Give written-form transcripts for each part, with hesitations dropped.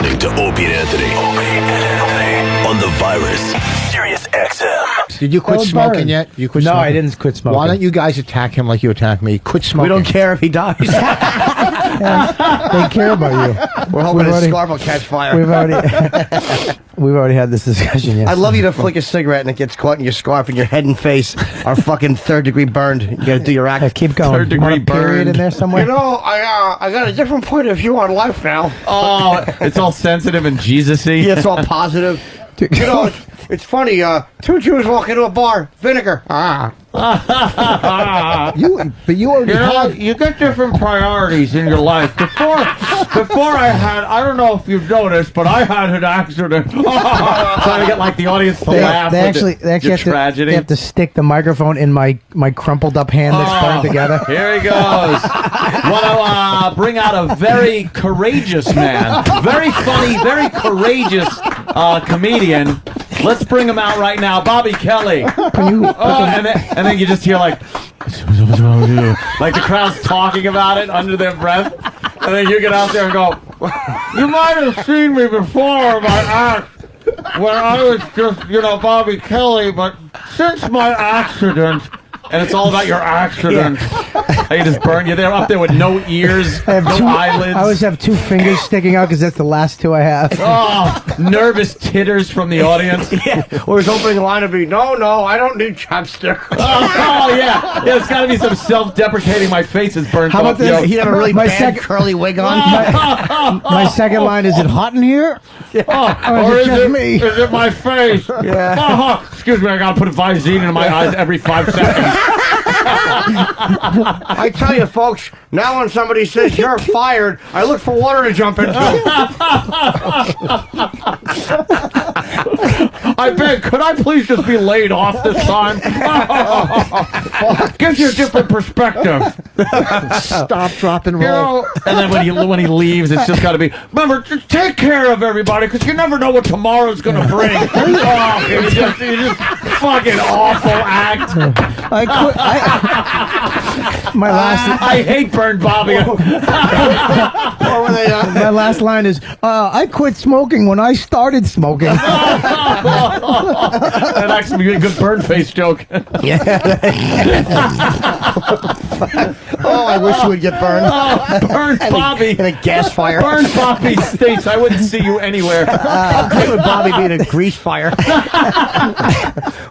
listening to Opie and Anthony. On the virus, Sirius-XM. Did you quit smoking yet? You quit smoking? I didn't quit smoking. Why don't you guys attack him like you attack me? Quit smoking. We don't care if he dies. They care about you. We're hoping his scarf will catch fire. We've already had this discussion. Yes. I'd love you to flick a cigarette and it gets caught in your scarf and your head and face are fucking 3rd degree burned. You gotta do your act. Yeah, keep going. 3rd degree period burned in there somewhere. You know, I got a different point of view on life now. Oh, it's all sensitive and Jesus-y. Yeah, it's all positive. You know, it's funny. 2 Jews walk into a bar. Vinegar. You get different priorities in your life. Before I don't know if you've noticed, but I had an accident. Trying to get like the audience to laugh. They actually tragedy. They have to stick the microphone in my crumpled up hand that's burned together. Here he goes. Want to bring out a very courageous man, very funny, very courageous comedian. Let's bring him out right now, Bobby Kelly. And then you just hear like the crowd's talking about it under their breath, and then you get out there and go, "You might have seen me before my act when I was just, Bobby Kelly, but since my accident." And it's all about your accident. How you just burn. You're up there with no ears, no eyelids. I always have 2 fingers sticking out because that's the last 2 I have. Oh, nervous titters from the audience. Yeah. Or his opening line would be, no, I don't need chapstick. Oh, yeah. Yeah, it's got to be some self-deprecating. My face is burnt How about off. this? He'd have a really bad curly wig on. My second line, is it hot in here? Yeah. Or is it me? Is it my face? Yeah. Excuse me, I got to put a Visine in my eyes every 5 seconds. I tell you, folks, now when somebody says you're fired, I look for water to jump into. I beg, could I please just be laid off this time? Gives you a different perspective. Stop, drop, and roll. And then when he leaves, it's just got to be, remember, just take care of everybody, because you never know what tomorrow's going to bring. You just fucking awful act. I hate Burned Bobby. My last line is, I quit smoking when I started smoking. That'd actually be a good burn face joke. Oh, I wish you would get burned. Burned Bobby. In a gas fire. Burned Bobby states I wouldn't see you anywhere. I'm good with Bobby being a grease fire.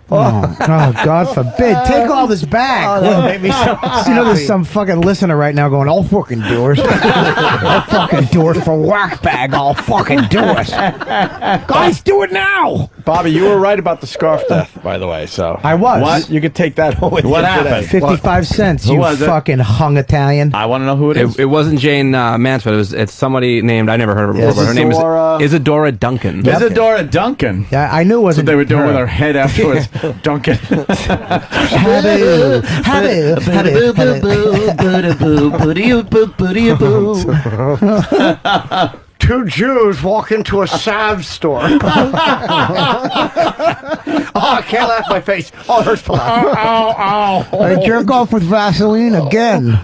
Oh, God forbid. Take all this back. That made me so happy. There's some fucking listener right now going, I'll fucking do it. I'll fucking do it for whack bag. I'll fucking do it. Guys, do it now. Bobby, you were right about the scarf death, by the way. So I was. What? You could take that home with What you happened? today. 55 cents, Who you was it? fucking hung Italian. I want to know who it is. It wasn't Jane Mansfield. It's somebody named, I never heard of her before, but her name is Isadora Duncan. Isadora Duncan. Yeah, I knew it That's what wasn't they were doing with her head afterwards. Duncan. Two Jews walk into a salve store. Oh, I can't laugh my face. Oh, it hurts to laugh. I jerk off with Vaseline again.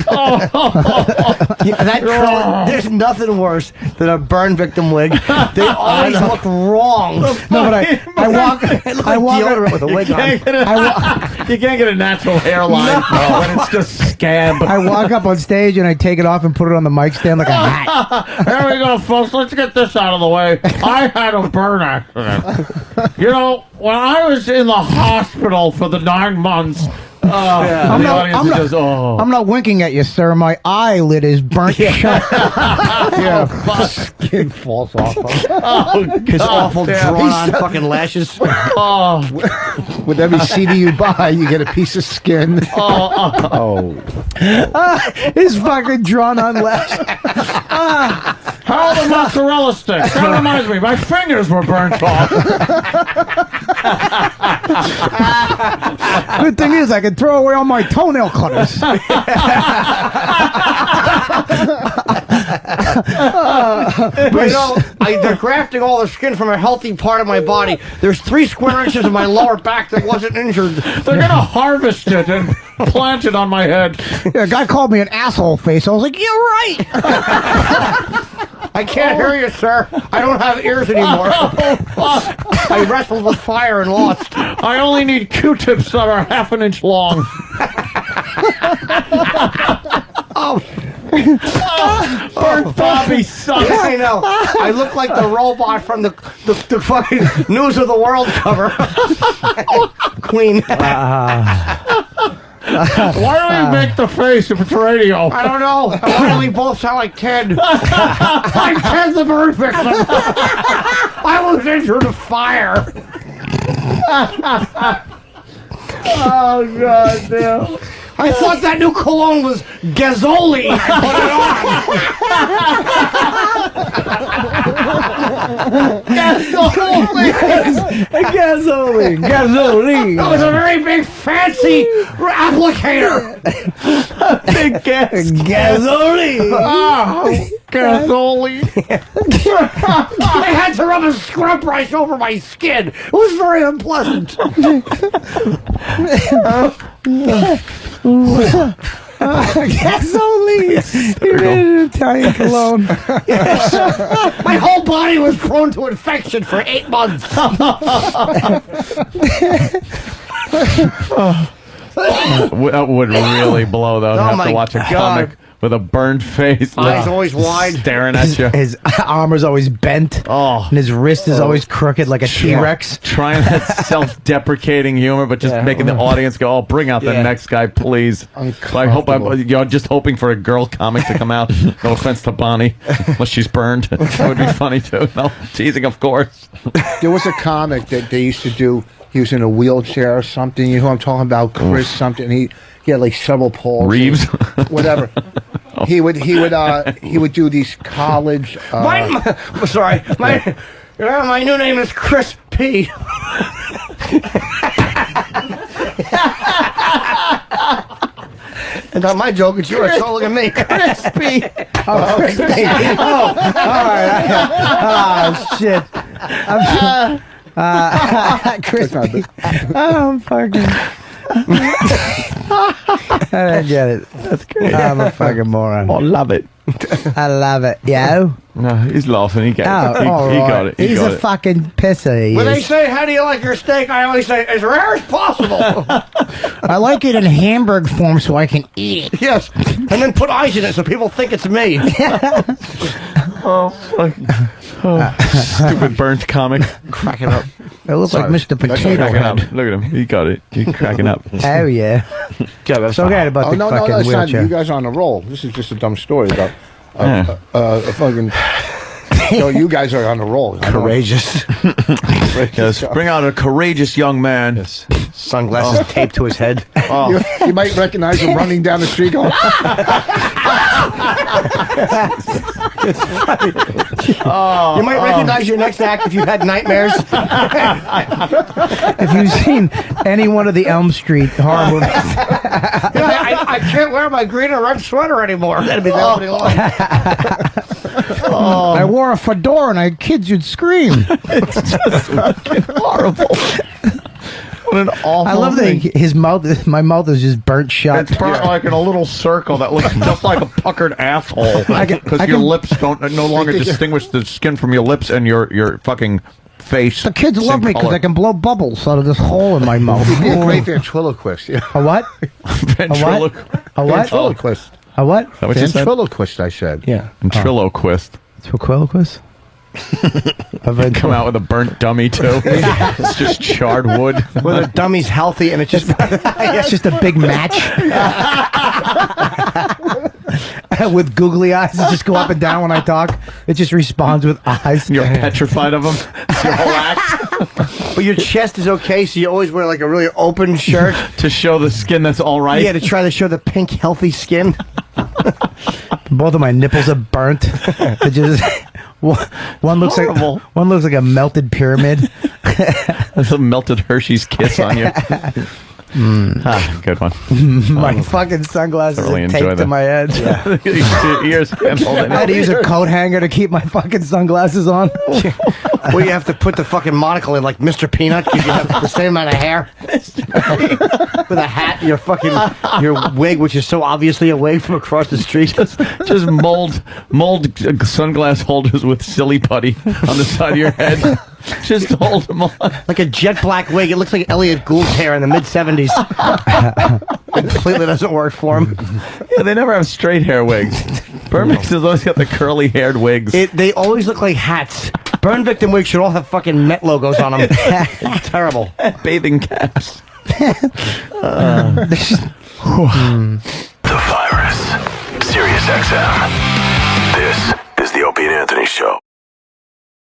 There's nothing worse than a burn victim wig. They always look wrong. No, but I walk deodorant with a wig on. You can't get a natural hairline when it's just scab. I walk up on stage and I take it off and put it on the mic stand like a hat. Here we go, folks. Let's get this out of the way. I had a burn accident. When I was in the hospital for the 9 months, I'm not winking at you, sir. My eyelid is burnt shut. Skin falls off. His awful drawn-on fucking lashes. With every CD you buy, you get a piece of skin. His fucking drawn-on lashes. How are the mozzarella sticks? That reminds me, my fingers were burnt off. Good thing is I can throw away all my toenail cutters. They're grafting all the skin from a healthy part of my body. There's 3 square inches of my lower back that wasn't injured. They're gonna harvest it and plant it on my head. Yeah, a guy called me an asshole face. I was like, you're right. I can't hear you, sir. I don't have ears anymore. I wrestled with fire and lost. I only need Q-tips that are half an inch long. Burnt Bobby sucks. Yeah, I know. I look like the robot from the fucking News of the World cover. Queen. Why do we make the face if it's radio? I don't know. Why do we both sound like Ted? I'm Ted the bird victim. I was into the fire. Oh, God damn. I thought that new cologne was Gazzoli. I put Gasoline. it on. It was a very big, fancy applicator. Big gas. Gasoline. Oh, gasoline. I had to rub a scrub brush over my skin. It was very unpleasant. Gasoline. You made an Italian cologne. My whole body was prone to infection for 8 months. That would really blow, though. Oh, Have my to watch a God. comic with a burned face. Eyes always wide. Staring at you. His armor's always bent. Oh. And his wrist is always crooked like a T-Rex. Trying that self-deprecating humor, but just making the audience go, "Oh, bring out the next guy, please." I hope I'm just hoping for a girl comic to come out. No offense to Bonnie, unless she's burned. That would be funny too. No, teasing, of course. There was a comic that they used to do. He was in a wheelchair or something. You know who I'm talking about? Chris something. He had like several palsies. Reeves? Whatever. He would do these college. My new name is Chris P. And not my joke, it's yours. So look at me. Crispy. Oh, crispy. Oh, all right. Oh, shit. Crispy. I'm fucking. I don't get it. That's great. I'm a fucking moron. I love it. I love it. Yo. No, he's laughing. He got it. all He right. got it. He's a fucking pisser. He When they is. say, how do you like your steak? I always say, as rare as possible. I like it in Hamburg form so I can eat it. Yes. And then put eyes in it so people think it's me. Stupid burnt comic. Cracking up. It looks like Mr. Potato Cracking up. Head. Look at him. He got it. He's cracking up. Oh, yeah. So forget about the No, fucking it's not. wheelchair. You guys are on a roll. This is just a dumb story about fucking. So you guys are on a roll. Courageous. Yes, bring out a courageous young man. Yes. Sunglasses taped to his head. You might recognize him running down the street going. You might recognize your next act if you had nightmares. If you've seen any one of the Elm Street horror movies, I can't wear my green and red sweater anymore. That'd be that many long. I wore a fedora and I had kids who'd scream. Horrible. What an awful I love that his mouth. My mouth is just burnt shut. It's burnt like in a little circle that looks just like a puckered asshole. Because I your can- lips don't no longer distinguish the skin from your lips and your fucking face. The kids love me because I can blow bubbles out of this hole in my mouth. He'd be a great ventriloquist. Yeah. A what? Ventriloquist. A what? Ventriloquist. A what? What you said? Ventriloquist, I said. Yeah. Ventriloquist. Ventriloquist? Come out with a burnt dummy too. It's just charred wood. Where the dummy's healthy and it's just... It's just a big match. With googly eyes that just go up and down when I talk. It just responds with eyes. You're petrified of them. It's your whole act. But your chest is okay, so you always wear like a really open shirt. To show the skin that's all right. Yeah, to try to show the pink, healthy skin. Both of my nipples are burnt. They're just one looks like a melted pyramid. There's a melted Hershey's kiss on you. Good one. My fucking sunglasses Really are enjoy taped to that. my head. Your ears can't hold I had to use a coat hanger to keep my fucking sunglasses on. Well, you have to put the fucking monocle in like Mr. Peanut because you have the same amount of hair. With a hat, your wig, which is so obviously a wig from across the street. Just mold sunglass holders with silly putty on the side of your head. Just hold them on. Like a jet black wig. It looks like Elliot Gould's hair in the mid-'70s. It completely doesn't work for him. Yeah, they never have straight hair wigs. Burn Mix has always got the curly haired wigs. They always look like hats. Burn victim wigs should all have fucking Met logos on them. It's terrible. Bathing caps. The Virus. Sirius-XM. This